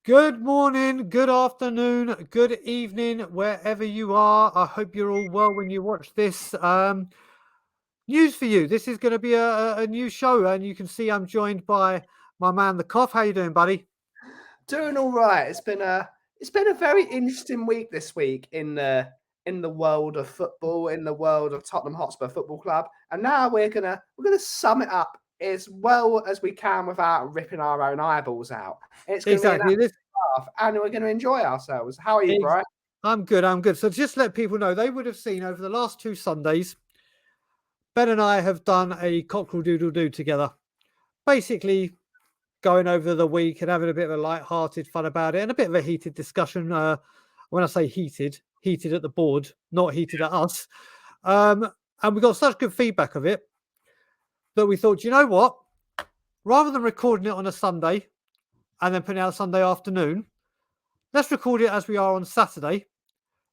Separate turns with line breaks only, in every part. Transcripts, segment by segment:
Good morning, good afternoon, good evening, wherever you are. I hope you're all well when you watch this. News for you. This is going to be a new show, and you can see I'm joined by my man, the Cough. How you doing, buddy?
Doing all right. It's been a very interesting week this week in the world of football, in the world of Tottenham Hotspur Football Club, and now we're gonna sum it up as well as we can without ripping our own eyeballs out. It's gonna be an
Exactly.
laugh, and we're gonna enjoy ourselves. How are you,
Ex-
Brian?
I'm good. I'm good. So just let people know they would have seen over the last two Sundays, Ben and I have done a cockerel doodle doo together. Basically, going over the week and having a bit of a light-hearted fun about it and a bit of a heated discussion. When I say heated, heated at the board, not heated at us. And we got such good feedback of it that we thought, you know what? Rather than recording it on a Sunday and then putting it out Sunday afternoon, let's record it as we are on Saturday,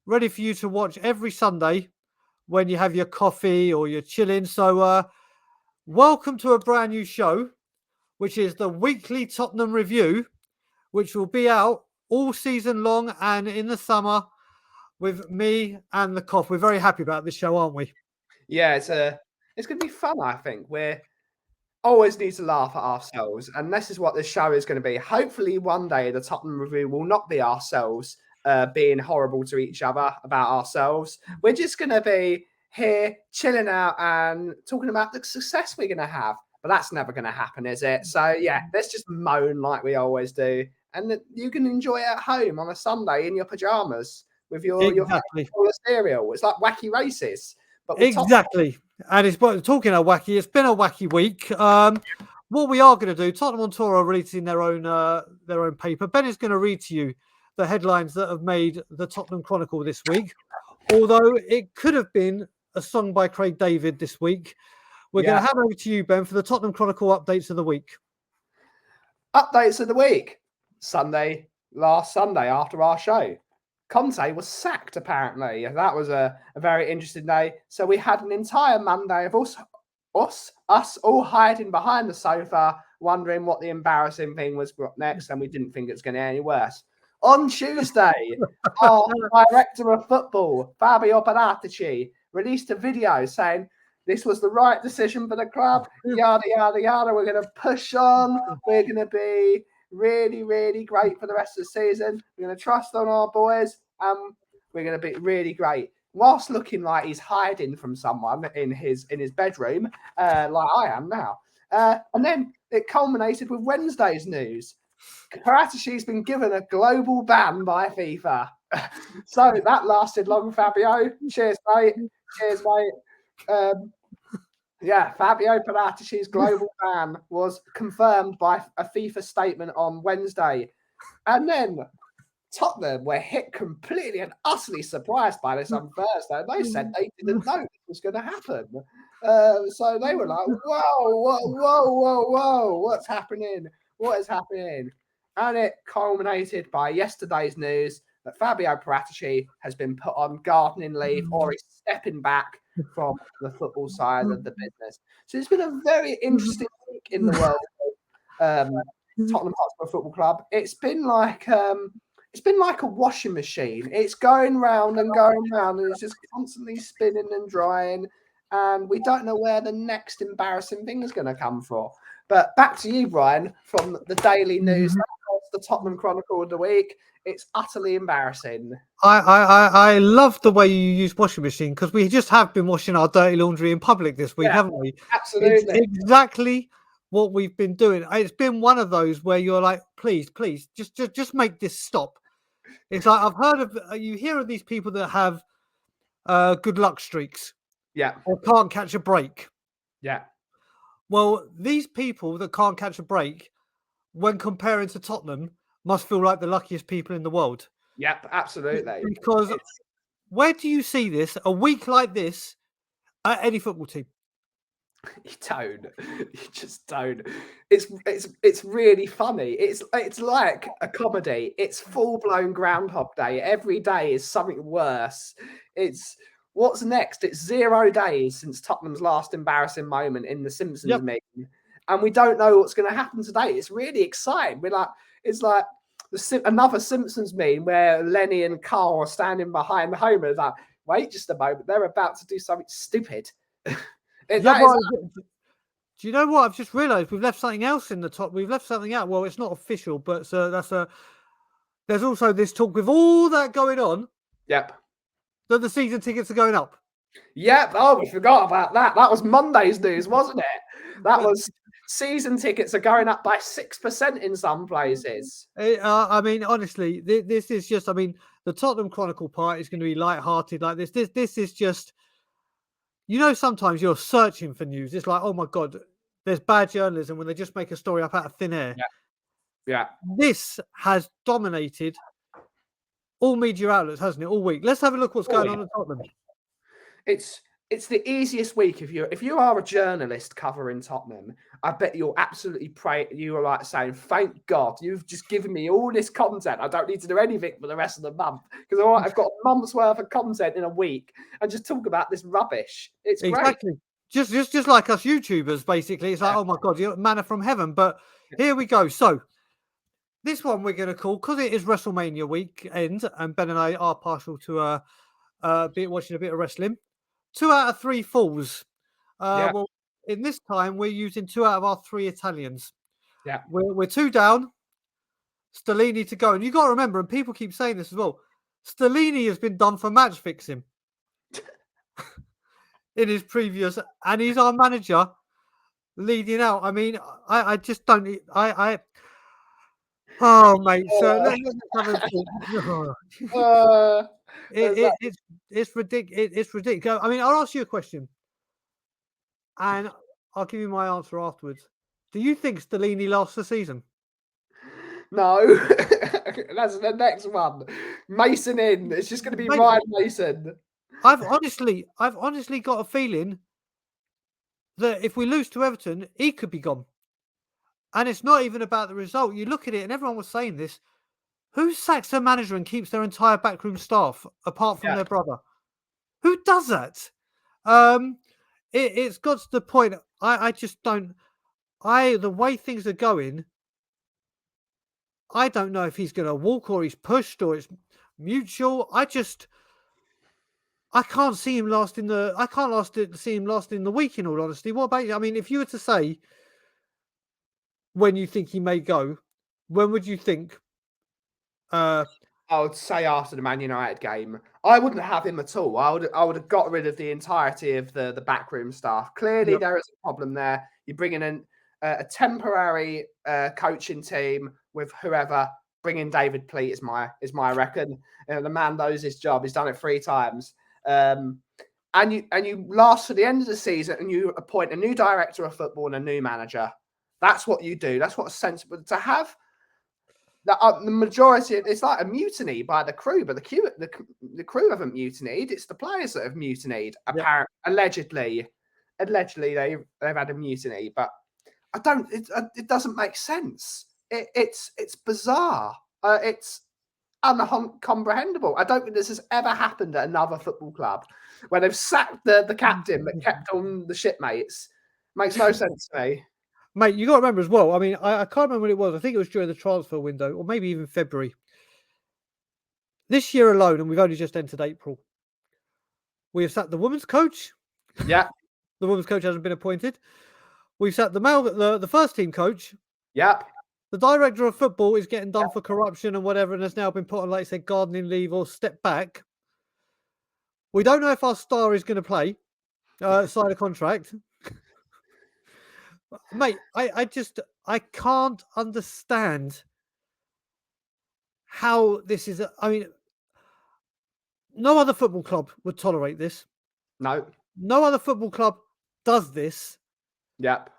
ready for you to watch every Sunday when you have your coffee or your chilling. So, welcome to a brand new show, which is the weekly Tottenham review, which will be out all season long and in the summer with me and the Cough. We're very happy about this show, aren't we?
Yeah, it's gonna be fun. I think we're always need to laugh at ourselves, and this is what this show is going to be. Hopefully, one day the Tottenham review will not be ourselves being horrible to each other about ourselves. We're just going to be here chilling out and talking about the success we're going to have. But that's never going to happen, is it? So yeah, let's just moan like we always do, and you can enjoy it at home on a Sunday in your pajamas with your
Exactly.
favourite bowl of cereal. It's like wacky races, but with Tottenham.
Exactly. And it's talking of wacky, it's been a wacky week. What we are going to do, Tottenham on Tour are releasing their own paper. Ben is going to read to you the headlines that have made the Tottenham Chronicle this week. Although it could have been a song by Craig David this week. We're going
Yeah.
to hand over to you, Ben, for the Tottenham Chronicle updates of the week.
Updates of the week. Last Sunday after our show. Conte was sacked, apparently. That was a very interesting day. So we had an entire Monday of us all hiding behind the sofa, wondering what the embarrassing thing was next, and we didn't think it was going to get any worse. On Tuesday, our director of football, Fabio Paratici, released a video saying this was the right decision for the club, yada, yada, yada. We're going to push on. We're going to be really, really great for the rest of the season. We're going to trust on our boys. We're going to be really great. Whilst looking like he's hiding from someone in his bedroom, like I am now. And then it culminated with Wednesday's news. Karatici's been given a global ban by FIFA. So that lasted long, Fabio. Cheers, mate. Cheers, mate. Yeah, Fabio Paratici's global ban was confirmed by a FIFA statement on Wednesday. And then Tottenham were hit completely and utterly surprised by this on Thursday. They said they didn't know this was going to happen. So they were like, whoa, what's happening? What is happening? And it culminated by yesterday's news that Fabio Paratici has been put on gardening leave or is stepping back from the football side of the business. So it's been a very interesting week in the world of Tottenham Hotspur Football Club. It's been like a washing machine. It's going round and going round, and it's just constantly spinning and drying. And we don't know where the next embarrassing thing is going to come from. But back to you, Brian, from the Daily News. That was the Tottenham Chronicle of the week. It's utterly embarrassing.
I love the way you use washing machine because we just have been washing our dirty laundry in public this week,
Yeah,
haven't we? It's
absolutely.
exactly what we've been doing. It's been one of those where you're like, please, just make this stop. It's like I've heard of you hear of these people that have good luck streaks
Yeah,
or can't catch a break.
yeah.
Well, these people that can't catch a break, when comparing to Tottenham, must feel like the luckiest people in the world.
Yep, absolutely.
Because where do you see this a week like this at any football team?
You don't. You just don't. It's really funny. It's like a comedy. It's full blown Groundhog Day. Every day is something worse. It's what's next. It's 0 days since Tottenham's last embarrassing moment in the Simpsons
Yep.
meeting, and we don't know what's going to happen today. It's really exciting. It's like another Simpsons meme where Lenny and Carl are standing behind Homer. Like, wait just a moment, they're about to do something stupid.
Do you know what? I've just realised we've left something else in the top. We've left something out. Well, it's not official, but there's also this talk with all that going on.
Yep.
That the season tickets are going up.
Yep. Oh, we forgot about that. That was Monday's news, wasn't it? That was season tickets are going up by 6% in some places.
I mean, honestly, this is just. I mean, the Tottenham Chronicle part is going to be light-hearted like this. This is just. Sometimes you're searching for news. It's like, oh my god, there's bad journalism when they just make a story up out of thin air.
Yeah.
This has dominated all media outlets, hasn't it, all week? Let's have a look what's going on at Tottenham.
It's the easiest week if you are a journalist covering Tottenham. I bet you'll absolutely you are like saying, "Thank God you've just given me all this content. I don't need to do anything for the rest of the month because I've got a month's worth of content in a week and just talk about this rubbish." It's
exactly great. Just like us YouTubers, basically. It's like, oh my god, you're manna from heaven. But here we go. So this one we're going to call, because it is WrestleMania weekend, and Ben and I are partial to watching a bit of wrestling. 2 out of 3 falls. Well, in this time, we're using 2 out of our 3 Italians.
Yeah.
We're 2 down. Stellini to go. And you got to remember, and people keep saying this as well, Stellini has been done for match fixing in his previous, and he's our manager leading out. I mean, I just don't. Oh, mate. So let's have a it's ridiculous. It's ridiculous. I mean, I'll ask you a question, and I'll give you my answer afterwards. Do you think Stellini lasts the season?
No, that's the next one. Mason in. It's just going to be Ryan Mason.
I've honestly got a feeling that if we lose to Everton, he could be gone. And it's not even about the result. You look at it, and everyone was saying this. Who sacks their manager and keeps their entire backroom staff apart from their brother? Who does that? It's got to the point. I just don't. The way things are going, I don't know if he's going to walk or he's pushed or it's mutual. I can't see him lasting the. I can't see him lasting the week. In all honesty, what about you? I mean, if you were to say when you think he may go, when would you think?
I would say after the Man United game. I wouldn't have him at all. I would have got rid of the entirety of the backroom staff. Clearly, there is a problem there. You're bringing in a temporary coaching team with whoever. Bringing David Pleat is my reckon. The man knows his job. He's done it 3 times. And you last to the end of the season, and you appoint a new director of football and a new manager. That's what you do. That's what's sensible to have. The majority, it's like a mutiny by the crew, but the crew haven't mutinied. It's the players that have mutinied. Apparently, allegedly, they've had a mutiny, but I don't. It doesn't make sense. It's bizarre. It's uncomprehendable. I don't think this has ever happened at another football club where they've sacked the captain but kept on the shipmates. Makes no sense to me.
Mate, you got to remember as well. I mean, I can't remember when it was. I think it was during the transfer window, or maybe even February. This year alone, and we've only just entered April, we have sacked the women's coach.
Yeah.
The women's coach hasn't been appointed. We've sacked the first team coach.
Yep.
The director of football is getting done for corruption and whatever, and has now been put on, like I said, gardening leave or step back. We don't know if our star is going to play, sign a contract. Mate, I can't understand how this is. I mean, no other football club would tolerate this.
No
other football club does this.
Yep.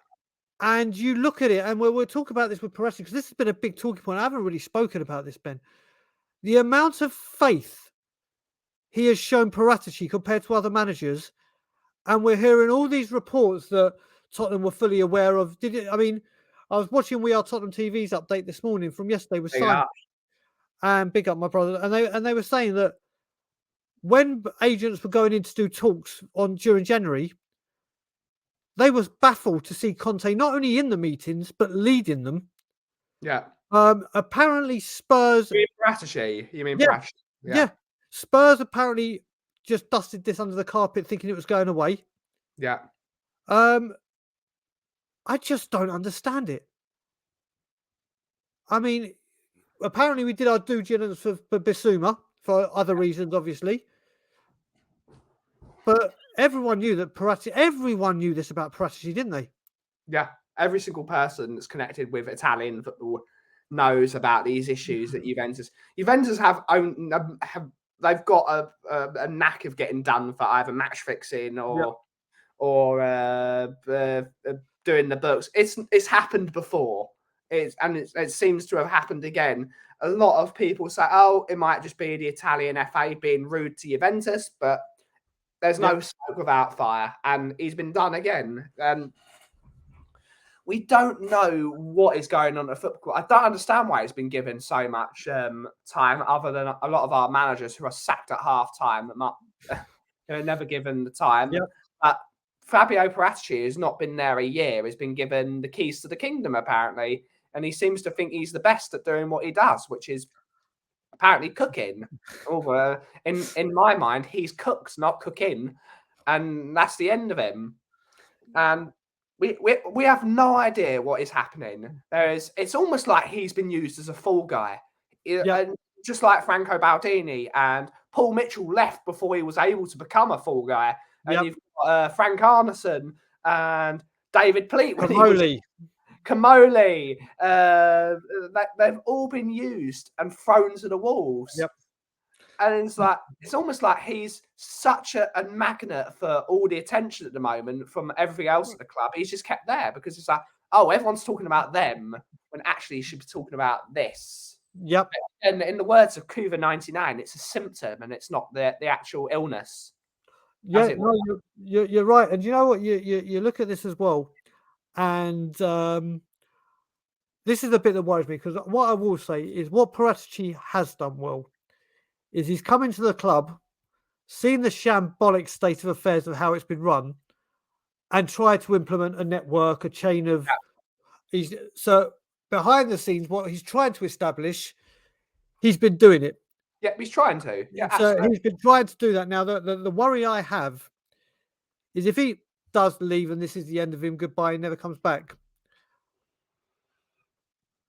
And you look at it, and we'll talk about this with Perez, because this has been a big talking point. I haven't really spoken about this, Ben. The amount of faith he has shown Paratici compared to other managers, and we're hearing all these reports that Tottenham were fully aware of. I mean, I was watching We Are Tottenham TV's update this morning from yesterday with Simon, and big up my brother, and they were saying that when agents were going in to do talks during January, they was baffled to see Conte not only in the meetings but leading them.
Yeah.
Apparently Spurs.
You mean Pratashy? You mean
Yeah,
Pratashy?
yeah. Spurs apparently just dusted this under the carpet, thinking it was going away.
Yeah.
I just don't understand it. I mean, apparently we did our due diligence for Bissouma for other reasons, obviously. But everyone knew that Paratici. Everyone knew this about Paratici, didn't they?
Yeah. Every single person that's connected with Italian football knows about these issues that Juventus have they've got a knack of getting done for either match fixing or doing the books. It's happened before. It seems to have happened again. A lot of people say, "Oh, it might just be the Italian FA being rude to Juventus," but there's no smoke without fire, and he's been done again. And we don't know what is going on at football. I don't understand why he's been given so much time, other than a lot of our managers who are sacked at half time that never given the time.
Yeah.
But Fabio Paratici has not been there a year. He's been given the keys to the kingdom, apparently, and he seems to think he's the best at doing what he does, which is apparently cooking. In my mind, he's cooked, not cooking, and that's the end of him. And we have no idea what is happening. It's almost like he's been used as a fall guy. And just like Franco Baldini and Paul Mitchell left before he was able to become a fall guy. And you've got Frank Arneson and David Pleat. Camoli. They've all been used and thrown to the wolves.
Yep.
And it's almost like he's such a magnet for all the attention at the moment from everything else at the club. He's just kept there because it's like, oh, everyone's talking about them when actually you should be talking about this.
Yep.
And in the words of Kuva99, it's a symptom and it's not the actual illness.
Yeah, no, you're right. And you know what? You look at this as well, and this is the bit that worries me, because what I will say is what Paratici has done well is he's come into the club, seen the shambolic state of affairs of how it's been run, and tried to implement a network, a chain of. So behind the scenes, what he's trying to establish, he's been doing it.
Yeah, he's trying to. Yeah,
so he's been trying to do that. Now, the worry I have is if he does leave and this is the end of him, goodbye, he never comes back.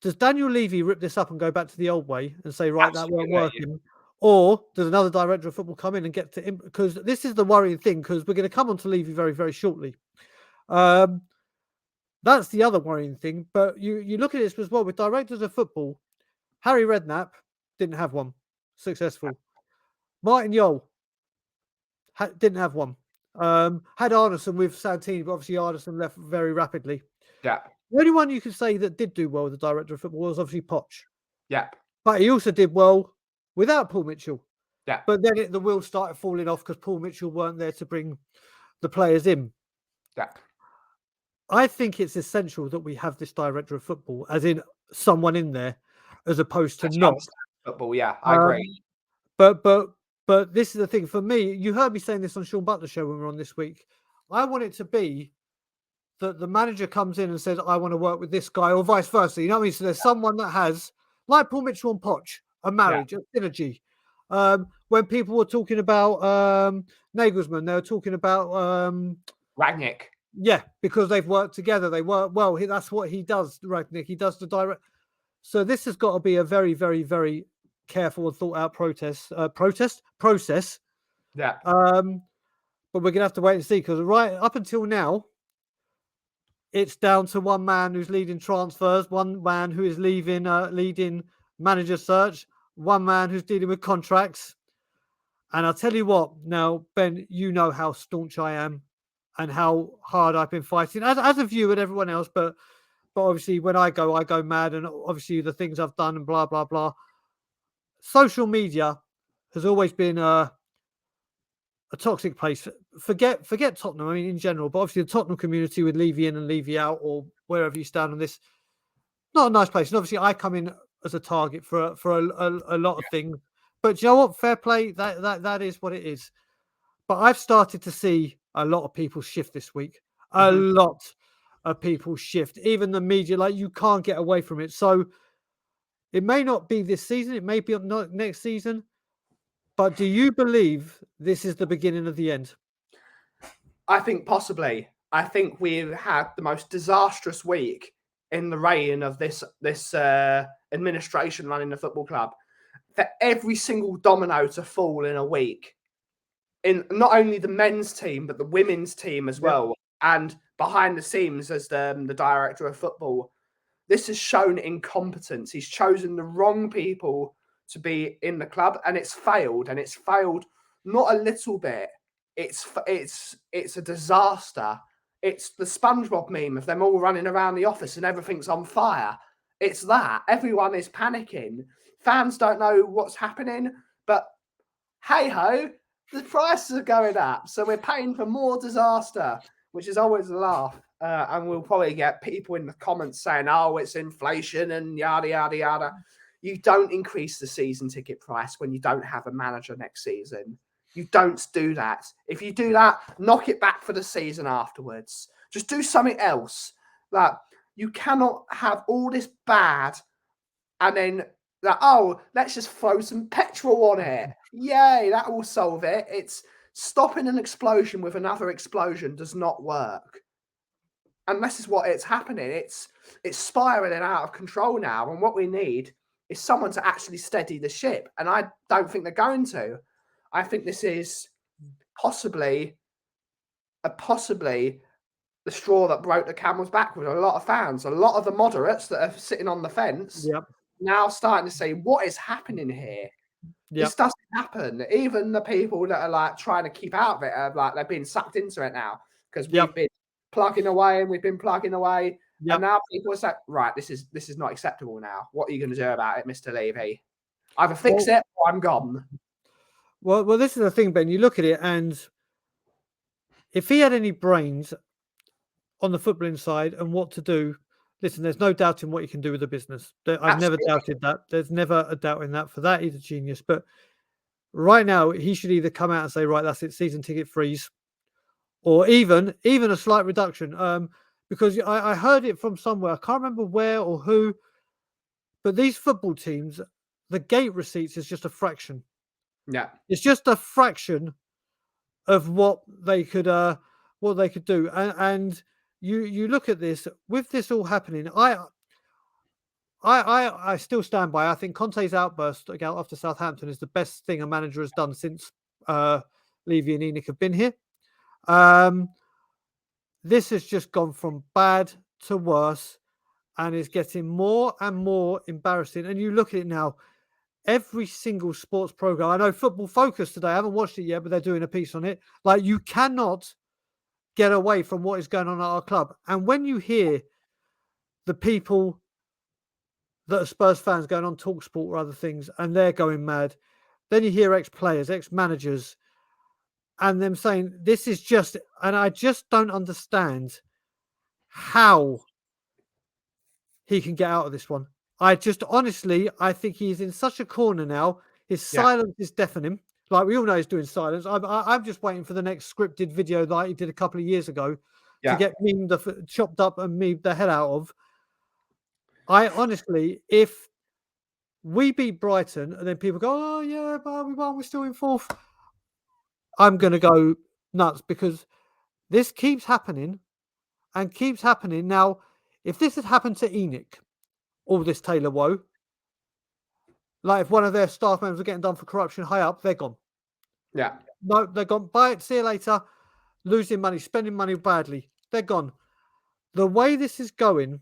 Does Daniel Levy rip this up and go back to the old way and say, right, that won't work? Or does another director of football come in and get to him? Because this is the worrying thing, because we're going to come on to Levy very, very shortly. That's the other worrying thing. But you look at this as well with directors of football. Harry Redknapp didn't have one successful. Martin Jol didn't have one. Had Arneson with Santini, but obviously Arneson left very rapidly.
Yeah.
The only one you could say that did do well with the director of football was obviously Poch.
Yeah.
But he also did well without Paul Mitchell.
Yeah.
But then the wheels started falling off because Paul Mitchell weren't there to bring the players in.
Yeah.
I think it's essential that we have this director of football, as in someone in there, as opposed to not.
Football, yeah, I agree.
But this is the thing for me. You heard me saying this on Sean Butler's show when we were on this week. I want it to be that the manager comes in and says, I want to work with this guy, or vice versa. You know what I mean? So there's someone that has, like Paul Mitchell and Poch, a marriage, a synergy. When people were talking about Nagelsmann, they were talking about
Rangnick.
Yeah, because they've worked together. They work well. That's what he does, Rangnick. He does the direct. So this has got to be a very, very, very careful and thought out process.
Yeah.
But we're gonna have to wait and see, because right up until now, it's down to one man who's leading transfers, one man who is leading manager search, one man who's dealing with contracts. And I'll tell you what, now, Ben, you know how staunch I am and how hard I've been fighting, as have you and everyone else. But obviously when I go mad, and obviously the things I've done and blah, blah, blah. Social media has always been a toxic place. Forget Tottenham, I mean, in general, but obviously the Tottenham community with Levy in and Levy out, or wherever you stand on this, not a nice place. And obviously I come in as a target for a lot of things. But you know what? Fair play. That is what it is. But I've started to see a lot of people shift this week. A lot of people shift. Even the media, like, you can't get away from it. So It may not be this season. It may be not next season. But do you believe this is the beginning of the end?
I think possibly. I think we've had the most disastrous week in the reign of this administration running the football club. For every single domino to fall in a week, in not only the men's team but the women's team as well, and behind the scenes as the director of football, this has shown incompetence. He's chosen the wrong people to be in the club, and it's failed. And it's failed not a little bit. It's a disaster. It's the SpongeBob meme of them all running around the office and everything's on fire. It's that. Everyone is panicking. Fans don't know what's happening, but hey ho, the prices are going up, so we're paying for more disaster, which is always a laugh. And we'll probably get people in the comments saying, "Oh, it's inflation and yada yada yada." You don't increase the season ticket price when you don't have a manager next season. You don't do that. If you do that, knock it back for the season afterwards. Just do something else. Like, you cannot have all this bad and then let's just throw some petrol on it. Yay, that will solve it. It's stopping an explosion with another explosion does not work. And this is what it's happening. It's spiraling out of control now. And what we need is someone to actually steady the ship. And I don't think they're going to. I think this is possibly the straw that broke the camel's back with a lot of fans. A lot of the moderates that are sitting on the fence now starting to say, what is happening here? This doesn't happen. Even the people that are like trying to keep out of it are like they're being sucked into it now because we've been plugging away and we've been plugging away. And now people are saying, right, this is not acceptable now. What are you going to do about it, Mr. Levy? Either fix it or I'm gone.
Well, this is the thing, Ben. You look at it, and if he had any brains on the footballing side and what to do, listen, there's no doubt in what he can do with the business. I've never doubted that. There's never a doubt in that. For that, he's a genius. But right now, he should either come out and say, right, that's it, season ticket freeze, or even a slight reduction. Because I heard it from somewhere. I can't remember where or who. But these football teams, the gate receipts is just a fraction.
Yeah.
It's just a fraction of what they could do. And you look at this, with this all happening, I still stand by. I think Conte's outburst after Southampton is the best thing a manager has done since Levy and Enoch have been here. This has just gone from bad to worse and is getting more and more embarrassing. And you look at it now, every single sports program. I know Football Focus today. I haven't watched it yet, but they're doing a piece on it. Like, you cannot get away from what is going on at our club. And when you hear the people that are Spurs fans going on TalkSport or other things, and they're going mad, then you hear ex-players, ex-managers, and them saying this is just, and I just don't understand how he can get out of this one. I think he's in such a corner now. His silence is deafening. Like, we all know he's doing silence. I'm just waiting for the next scripted video like he did a couple of years ago to get chopped up and memed the hell out of. I honestly, if we beat Brighton and then people go, oh yeah, but we won, we're still in fourth, I'm going to go nuts because this keeps happening and keeps happening. Now, if this had happened to Enoch, all this Taylor woe, like if one of their staff members are getting done for corruption high up, they're gone.
Yeah.
No, they're gone. Buy it, see you later. Losing money, spending money badly. They're gone. The way this is going,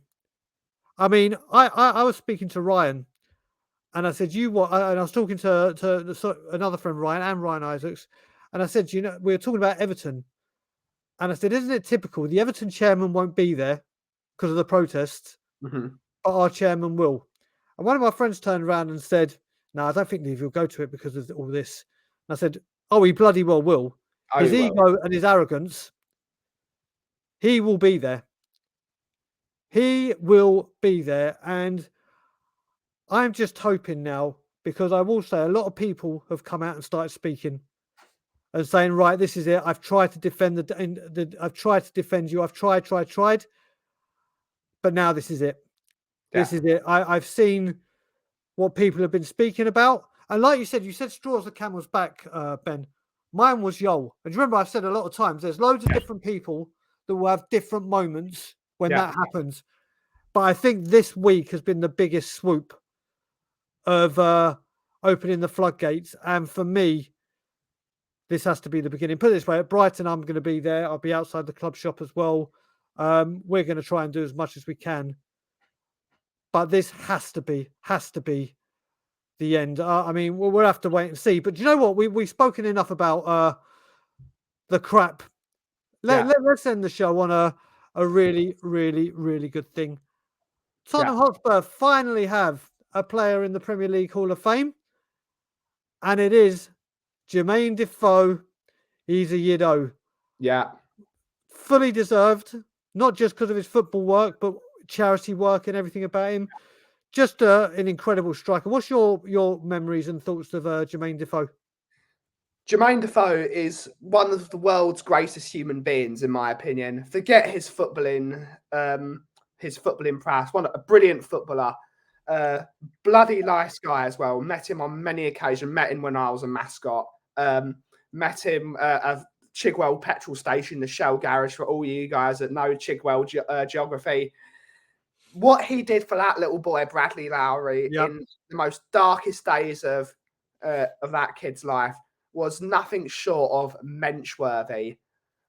I mean, I was speaking to Ryan and I said, and I was talking to another friend, Ryan Isaacs, and I said, we were talking about Everton. And I said, isn't it typical? The Everton chairman won't be there because of the protests, but our chairman will. And one of my friends turned around and said, no, I don't think Levy will go to it because of all this. And I said, oh, he bloody well will. His ego and his arrogance, he will be there. He will be there. And I'm just hoping now, because I will say a lot of people have come out and started speaking and saying, right, this is it. I've tried to defend I've tried to defend you. I've tried. But now this is it. This is it. I've seen what people have been speaking about. And like you said straws the camel's back, Ben. Mine was Yol. And do you remember I've said a lot of times, there's loads of different people that will have different moments when that happens. But I think this week has been the biggest swoop of opening the floodgates. And for me, this has to be the beginning. Put it this way, at Brighton, I'm going to be there. I'll be outside the club shop as well. We're going to try and do as much as we can. But this has to be the end. I mean, we'll have to wait and see. But do you know what? We've spoken enough about the crap. Let's end the show on a really, really, really good thing. Tottenham Hotspur finally have a player in the Premier League Hall of Fame. And it is Jermaine Defoe. He's a Yiddo.
Yeah.
Fully deserved. Not just because of his football work, but charity work and everything about him. Just an incredible striker. What's your memories and thoughts of Jermaine Defoe?
Jermaine Defoe is one of the world's greatest human beings, in my opinion. Forget his footballing prowess. A brilliant footballer. Bloody nice guy as well. Met him on many occasions. Met him when I was a mascot. Met him at Chigwell petrol station, the Shell garage, for all you guys that know Chigwell geography. What he did for that little boy, Bradley Lowry, in the most darkest days of that kid's life was nothing short of mensch-worthy.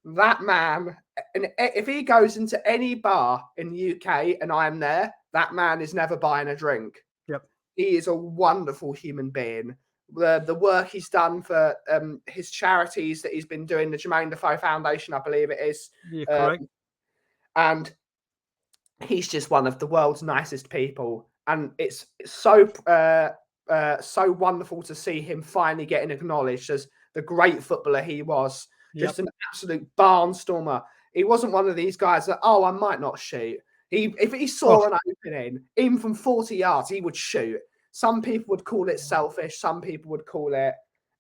That man, and if he goes into any bar in the UK and I'm there, that man is never buying a drink.
Yep.
He is a wonderful human being. The work he's done for his charities that he's been doing, the Jermaine Defoe Foundation, I believe it is.
Yeah, correct.
And he's just one of the world's nicest people. And it's so wonderful to see him finally getting acknowledged as the great footballer he was. Just an absolute barnstormer. He wasn't one of these guys that, I might not shoot. If he saw an opening, even from 40 yards, he would shoot. Some people would call it selfish. Some people would call it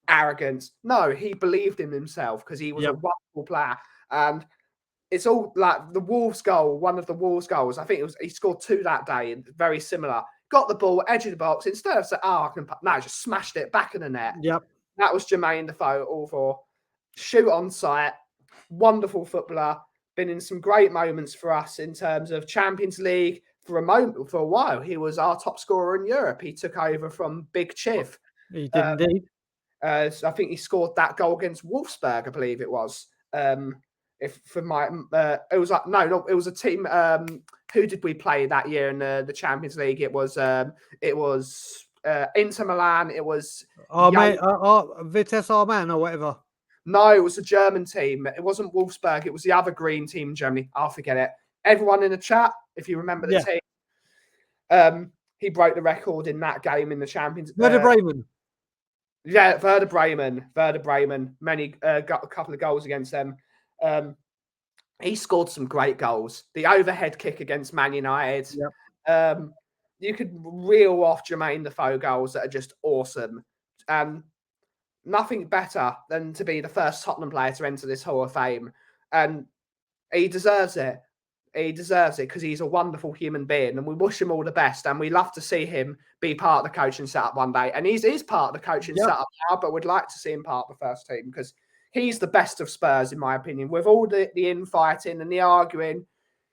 arrogance. No, he believed in himself because he was a wonderful player. And it's all like the Wolves goal, one of the Wolves goals. I think he scored 2 that day, and very similar. Got the ball, edge of the box. Instead of saying, I can, no, just smashed it back in the net.
Yep.
That was Jermaine Defoe, all for shoot on sight. Wonderful footballer. Been in some great moments for us in terms of Champions League. For a while, he was our top scorer in Europe. He took over from Big Chiv.
He did indeed.
So I think he scored that goal against Wolfsburg, I believe it was. It was a team. Who did we play that year in the Champions League? It was Inter Milan. It was
Vitesse Arman or whatever.
No, it was a German team. It wasn't Wolfsburg. It was the other green team in Germany. I'll forget it. Everyone in the chat, if you remember the team, he broke the record in that game in the Champions.
Werder Bremen.
Yeah, Werder Bremen. Many a couple of goals against them. He scored some great goals. The overhead kick against Man United.
Yep.
You could reel off Jermaine Defoe goals that are just awesome. And nothing better than to be the first Tottenham player to enter this Hall of Fame. And he deserves it. He deserves it because he's a wonderful human being, and we wish him all the best. And we love to see him be part of the coaching setup one day. And he's part of the coaching setup now, but we'd like to see him part of the first team because he's the best of Spurs, in my opinion. With all the infighting and the arguing,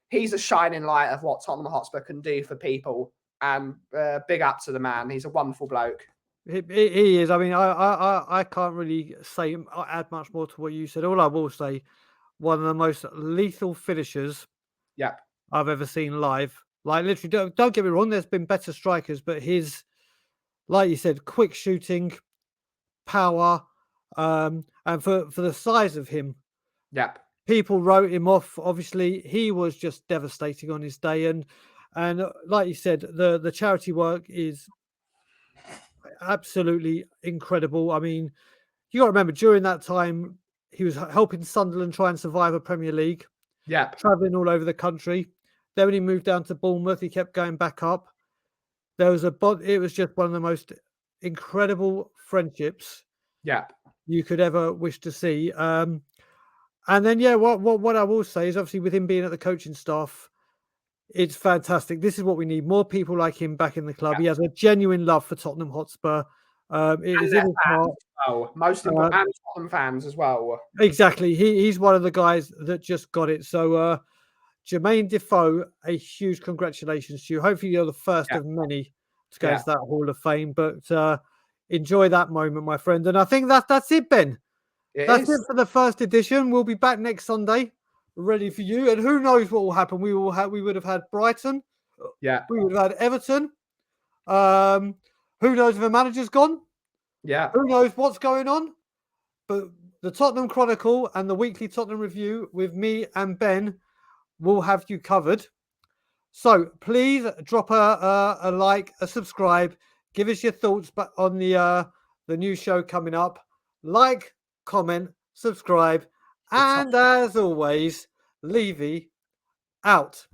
he's a shining light of what Tottenham Hotspur can do for people. And big up to the man. He's a wonderful bloke.
He is. I mean, I can't really add much more to what you said. All I will say, one of the most lethal finishers I've ever seen live. Like, literally, don't get me wrong, there's been better strikers, but his, like you said, quick shooting, power, and for the size of him, people wrote him off. Obviously, he was just devastating on his day. And like you said, the charity work is absolutely incredible. I mean, you got to remember, during that time, he was helping Sunderland try and survive a Premier League. Traveling all over the country. Then when he moved down to Bournemouth, he kept going back up. It was just one of the most incredible friendships you could ever wish to see. And then, what I will say is, obviously, with him being at the coaching staff, It's fantastic. This is what we need. More people like him back in the club. He has a genuine love for Tottenham Hotspur. It is in his heart.
Oh, most important, and Tottenham fans as well.
Exactly. He's one of the guys that just got it. So, Jermaine Defoe, a huge congratulations to you. Hopefully, you're the first of many to go into that Hall of Fame. But enjoy that moment, my friend. And I think that's it, Ben. That's it for the first edition. We'll be back next Sunday, ready for you. And who knows what will happen? We would have had Brighton.
Yeah.
We would have had Everton. Who knows if the manager's gone?
Yeah.
Who knows what's going on? But the Tottenham Chronicle and the weekly Tottenham Review with me and Ben will have you covered. So please drop a like, a subscribe, give us your thoughts on the new show coming up. Like, comment, subscribe, and as always, Levy out.